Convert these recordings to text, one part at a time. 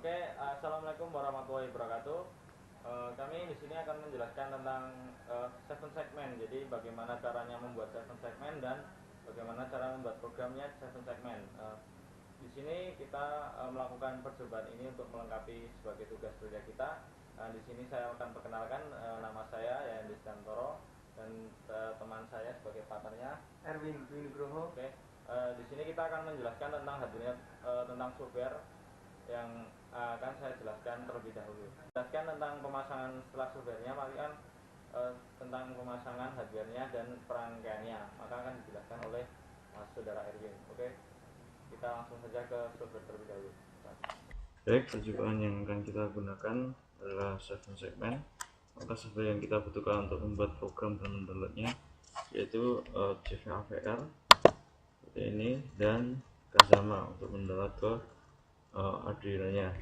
Oke, assalamualaikum warahmatullahi wabarakatuh. Kami di sini akan menjelaskan tentang seven segment. Jadi bagaimana caranya membuat seven segment dan bagaimana cara membuat programnya seven segment. Di sini kita melakukan percobaan ini untuk melengkapi sebagai tugas kerja kita. Di sini saya akan perkenalkan nama saya Yandi Stantoro dan teman saya sebagai partnernya Erwin Nugroho. Oke, di sini kita akan menjelaskan tentang hadirnya tentang software yang akan saya jelaskan terlebih dahulu. Jelaskan tentang pemasangan setelah softwarenya, maka kan tentang pemasangan hardwarenya dan perangkaiannya, maka akan dijelaskan oleh saudara Erwin. Oke, kita langsung saja ke software terlebih dahulu. Baik, percobaan yang akan kita gunakan adalah seven segment. Maka software yang kita butuhkan untuk membuat program dan mendownloadnya yaitu JavaVR seperti ini dan Kazama untuk mendownload ke Arduino nya.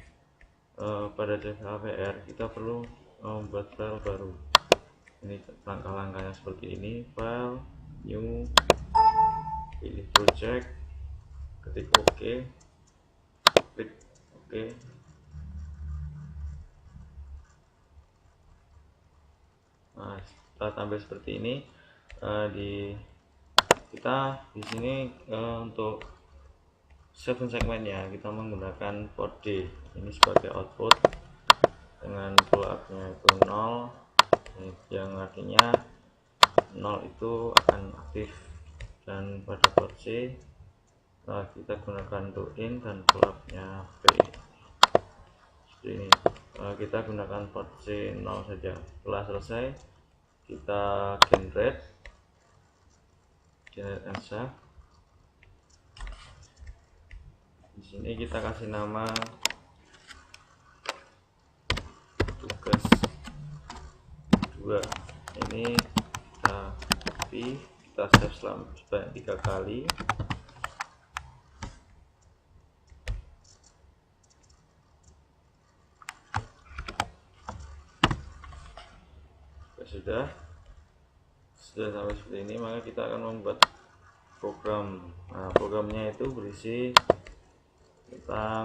Pada JavaVR kita perlu membuat file baru. Ini langkah-langkahnya seperti ini: file, new, pilih project, ketik OK, klik OK. Nah, setelah tampil seperti ini, kita di sini untuk seven segmentnya kita menggunakan port D ini sebagai output dengan pull up-nya itu 0, yang artinya 0 itu akan aktif, dan pada port C kita gunakan untuk in dan pull up-nya P seperti ini. Kita gunakan port C 0 saja. Setelah selesai kita generate and save. Di sini kita kasih nama tugas 2. Ini kita save sebanyak 3 kali. Sudah sampai seperti ini, maka kita akan membuat program. Nah, programnya itu berisi tentang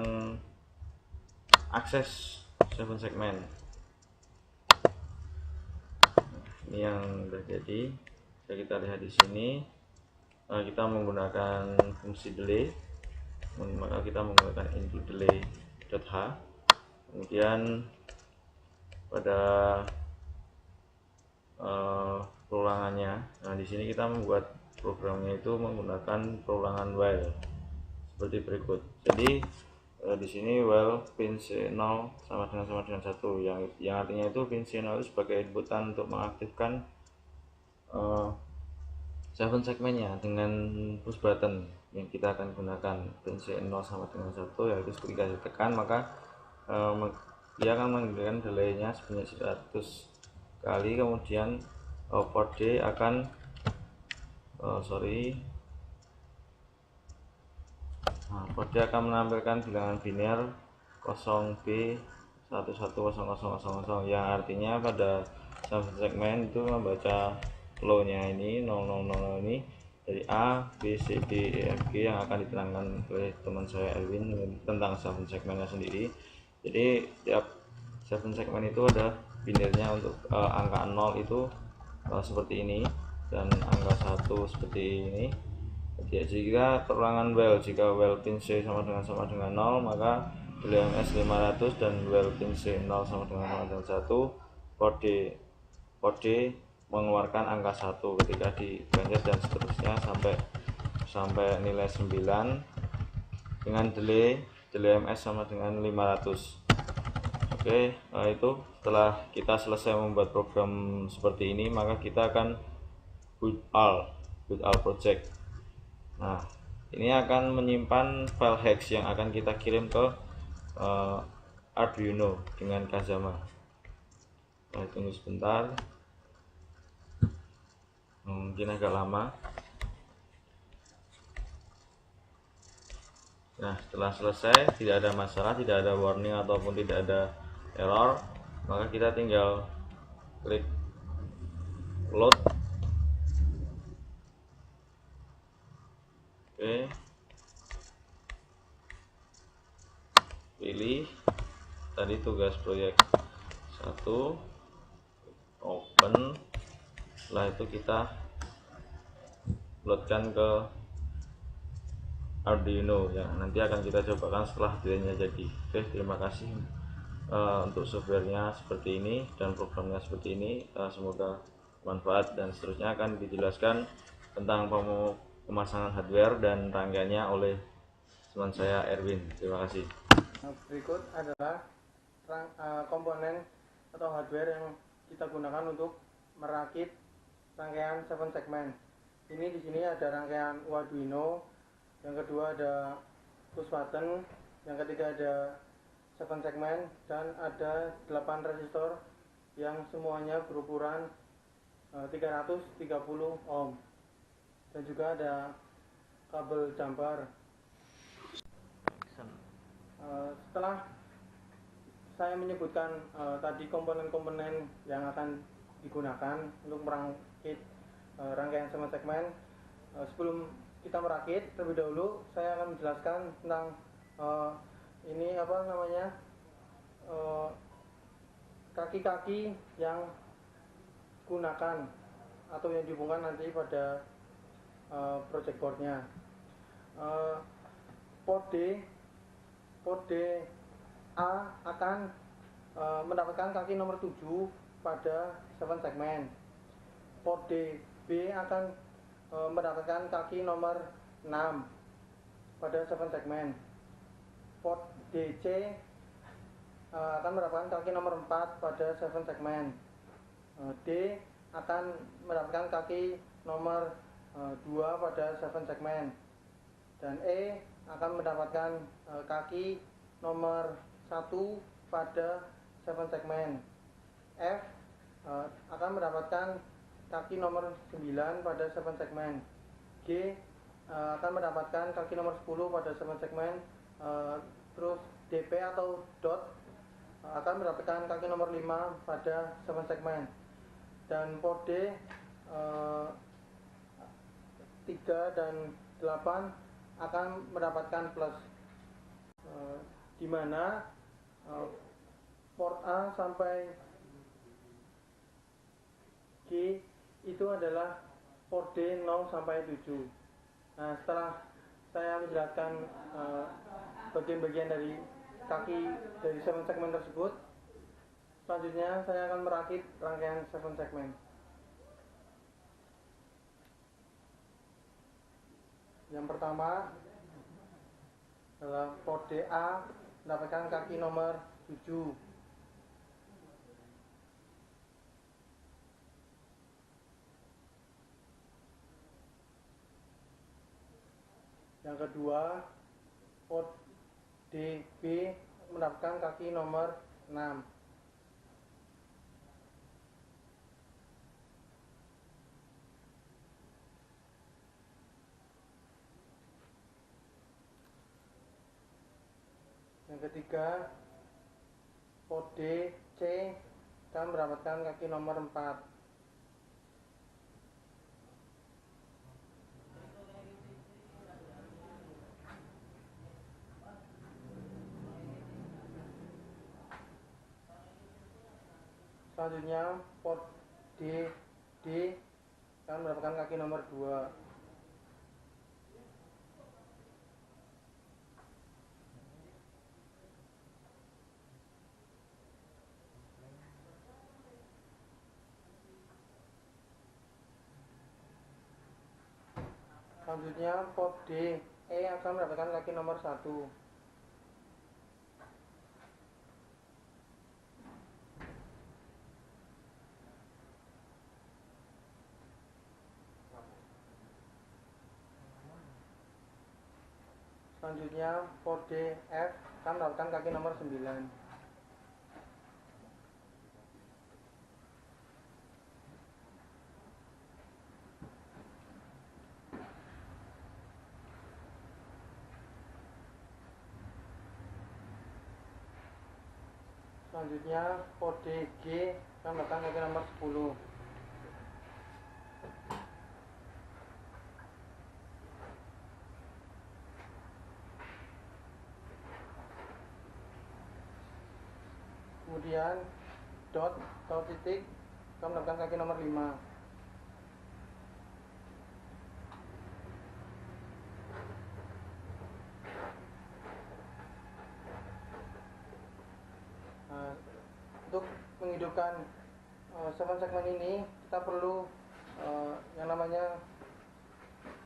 akses seven segment. Ini yang sudah jadi. Bisa kita lihat di sini. Kita menggunakan fungsi delay, maka kita menggunakan input delay.h. Kemudian pada perulangannya, nah di sini kita membuat programnya itu menggunakan perulangan while seperti berikut. Jadi di sini while pin C0 sama dengan 1, yang artinya itu pin C0 itu sebagai inputan untuk mengaktifkan seven segmentnya dengan push button yang kita akan gunakan. Pin C0 sama dengan 1 yaitu ketika ditekan maka dia akan menggunakan delaynya sebanyak 100 kali, kemudian port D akan port D akan menampilkan bilangan biner 0B110000, yang artinya pada seven segment itu membaca flow nya ini 0000 ini dari A, B, C, D, E, F, G yang akan diterangkan oleh teman saya Erwin tentang seven segmentnya sendiri. Jadi tiap seven segment itu ada binernya. Untuk angka 0 itu seperti ini dan angka 1 seperti ini. Jika perulangan while, jika while pin C sama dengan 0, maka LMS 500 dan while pin C 0 sama dengan 1, port D mengeluarkan angka 1 ketika dipencet dan seterusnya sampai nilai 9 dengan delay MS sama dengan 500. Oke, itu setelah kita selesai membuat program seperti ini, maka kita akan boot all project. Nah, ini akan menyimpan file hex yang akan kita kirim ke Arduino dengan Kazama. Nah, tunggu sebentar, mungkin agak lama. Nah, setelah selesai tidak ada masalah, tidak ada warning ataupun tidak ada error, maka kita tinggal klik load. Oke, pilih tadi tugas proyek 1 open, setelah itu kita loadkan ke Arduino yang nanti akan kita cobakan setelah hardware-nya jadi. Oke, terima kasih. Untuk softwarenya seperti ini dan programnya seperti ini, semoga bermanfaat, dan seterusnya akan dijelaskan tentang pemasangan hardware dan rangkaiannya oleh teman saya Erwin. Terima kasih. Berikut adalah komponen atau hardware yang kita gunakan untuk merakit rangkaian 7 segmen. Ini di sini ada rangkaian Arduino, yang kedua ada push button, yang ketiga ada 7 segmen, dan ada 8 resistor yang semuanya berukuran 330 ohm, dan juga ada kabel jumper. Setelah saya menyebutkan tadi komponen-komponen yang akan digunakan untuk merakit rangkaian 7 segmen, sebelum kita merakit, terlebih dahulu saya akan menjelaskan tentang ini apa namanya, kaki-kaki yang gunakan atau yang dihubungkan nanti pada project boardnya. Port D A akan mendapatkan kaki nomor 7 pada 7 segmen. Port D B akan mendapatkan kaki nomor 6 pada 7 segmen. Port DC akan mendapatkan kaki nomor 4 pada 7 segmen. D akan mendapatkan kaki nomor 2 pada 7 segmen, dan E akan mendapatkan kaki nomor 1 pada 7 segmen. F akan mendapatkan kaki nomor 9 pada 7 segmen. G akan mendapatkan kaki nomor 10 pada 7 segmen. Terus DP atau dot akan mendapatkan kaki nomor 5 pada 7 segmen. Dan port D 3 dan 8 akan mendapatkan plus, di mana port A sampai G itu adalah port D 0 sampai 7. Nah, setelah saya menjelaskan bagian-bagian dari kaki dari 7 segmen tersebut, selanjutnya saya akan merakit rangkaian 7 segmen. Yang pertama adalah port DA mendapatkan kaki nomor 7. Yang kedua, port DB mendapatkan kaki nomor 6. Yang ketiga, port DC akan mendapatkan kaki nomor 4. Selanjutnya, port DD akan mendapatkan kaki nomor 2. Selanjutnya, port DE akan mendapatkan kaki nomor 1. Selanjutnya, port DF akan mendapatkan kaki nomor 9. Selanjutnya, port DG akan mendapatkan kaki nomor 10. kemudian dot atau titik, kita mendapatkan kaki nomor 5. Nah, untuk menghidupkan 7 segmen ini kita perlu yang namanya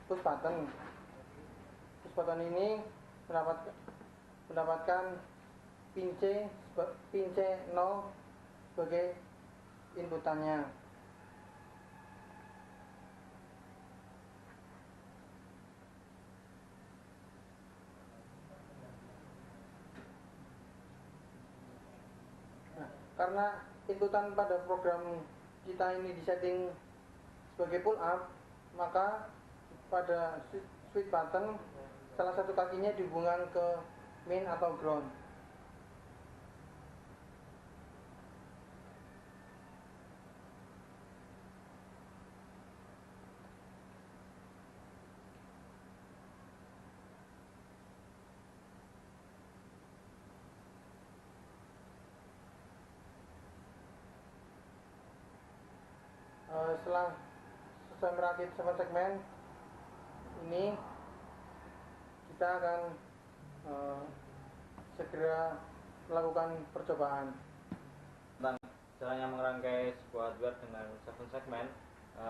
push button. Push button ini mendapatkan pin C 0 sebagai inputannya. Nah, karena inputan pada program kita ini disetting sebagai pull up, maka pada switch button salah satu kakinya dihubungkan ke main atau ground. Setelah selesai merakit 7 segmen ini, kita akan segera melakukan percobaan tentang caranya merangkai sebuah hardware dengan 7 segmen.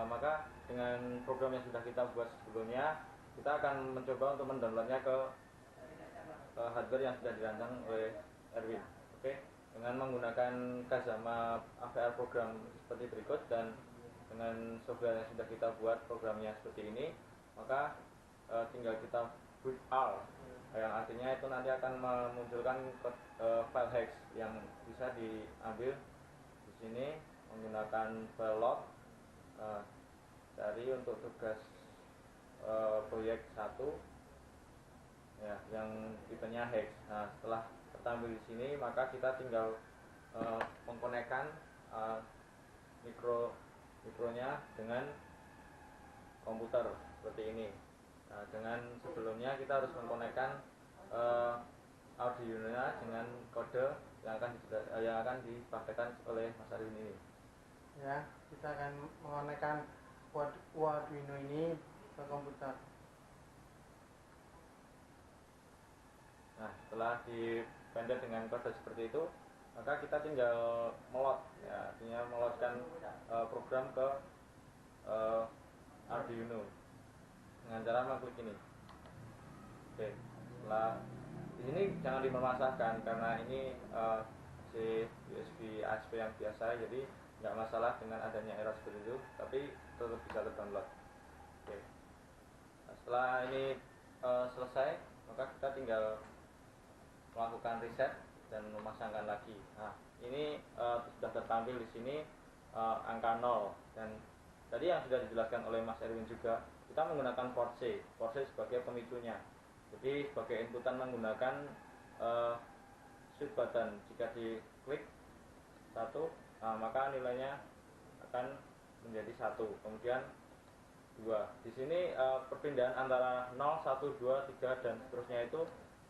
Maka dengan program yang sudah kita buat sebelumnya, kita akan mencoba untuk mendownloadnya ke hardware yang sudah dirancang oleh Erwin. Oke, dengan menggunakan Kazama AVR program seperti berikut dan dengan software yang sudah kita buat programnya seperti ini, maka tinggal kita boot all, yang artinya itu nanti akan memunculkan file hex yang bisa diambil di sini menggunakan file log dari untuk tugas proyek 1 ya, yang tipenya hex. Nah, setelah tertampil di sini, maka kita tinggal mengkonekkan mikronya dengan komputer seperti ini. Nah, dengan sebelumnya kita harus mengkonekkan Arduino-nya dengan kode yang akan dipraktekkan oleh Mas Arwin ini. Ya, kita akan mengkonekkan Arduino ini ke komputer. Nah, setelah dipendek dengan kode seperti itu, maka kita tinggal melot, ya, artinya melotkan program ke Arduino dengan cara mengklik ini. Oke, setelah di sini jangan dipermasalahkan karena ini USB ASP yang biasa, jadi nggak masalah dengan adanya error seperti itu, tapi tetap bisa terdownload. Oke, nah, setelah ini selesai, maka kita tinggal melakukan reset dan memasangkan lagi. Nah, ini sudah tertampil di sini angka 0, dan tadi yang sudah dijelaskan oleh Mas Erwin juga, kita menggunakan port C sebagai pemicunya. Jadi sebagai inputan menggunakan switch button. Jika diklik 1, nah, maka nilainya akan menjadi 1, kemudian 2. Di sini perpindahan antara 0, 1, 2, 3 dan seterusnya itu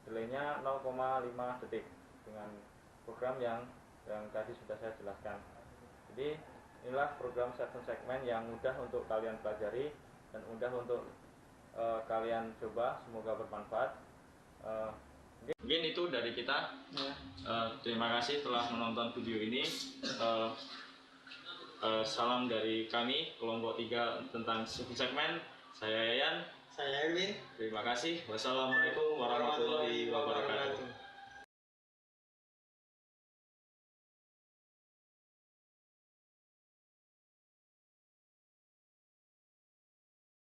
delaynya 0,5 detik dengan program yang tadi sudah saya jelaskan. Jadi inilah program 7 segmen yang mudah untuk kalian pelajari dan mudah untuk kalian coba. Semoga bermanfaat. Mungkin itu dari kita. Terima kasih telah menonton video ini. Salam dari kami kelompok 3 tentang 7 segmen. Saya Yayan. Saya Erwin. Terima kasih. Wassalamualaikum warahmatullahi wabarakatuh.